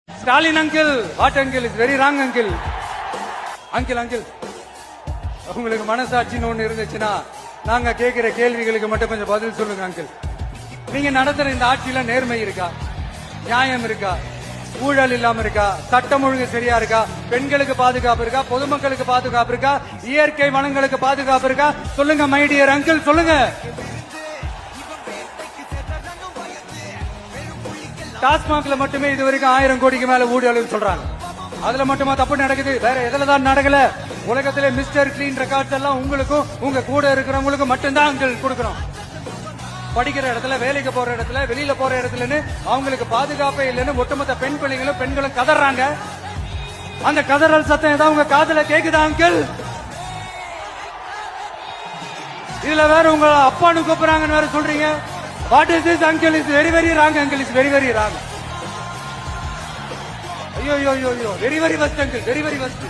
Stalin uncle, what uncle, is very wrong uncle. Uncle uncle, உங்களுக்கு மனசாட்சின்னு ஒண்ணு இருந்துச்சுன்னா நாங்க கேட்கிற கேள்விகளுக்கு மட்டும் கொஞ்சம் பதில் சொல்லுங்க அங்கிள். நீங்க நடத்துற இந்த ஆட்சியில நேர்மை இருக்கா, நியாயம் இருக்கா, ஊழல் இல்லாம இருக்கா, சட்டம் ஒழுங்கு சரியா இருக்கா, பெண்களுக்கு பாதுகாப்பு இருக்கா, பொதுமக்களுக்கு பாதுகாப்பு இருக்கா, இயற்கை வளங்களுக்கு பாதுகாப்பு இருக்கா? சொல்லுங்க மை டியர் அங்கிள், சொல்லுங்க. டாஸ்மாக்ல மட்டுமே இது வரைக்கும் 1000 கோடிக்கு மேல ஊழல் சொல்றாங்க. அதுல மட்டுமா தப்பு நடக்குது? வேற எதுல தான் நடக்கல? உலகத்திலே மிஸ்டர் கிளீன் ரெக்கார்ட்ஸ் எல்லாம் உங்களுக்கும் உங்க கூட இருக்கிறவங்களுக்கும் மட்டும்தான் அங்கிள் கொடுக்கணும். படிக்கிற இடத்துல, வேலைக்கு போற இடத்துல, வெளியில போற இடத்துலன்னு அவங்களுக்கு பாதுகாப்பே இல்லைன்னு ஒட்டுமொத்த பெண் பிள்ளைங்களும் பெண்களும் கதறாங்க. அந்த கதறல் சத்தம் ஏதாவது உங்க காதுல கேக்குதா அங்கிள்? இதுல வேற உங்க அப்பான்னு கூப்பிடுறாங்கன்னு வேற சொல்றீங்க. What is this uncle? Is very very wrong uncle, is very very wrong. ஐயோ ஐயோ ஐயோ, very very வஸ்ட் uncle, very very வஸ்ட்.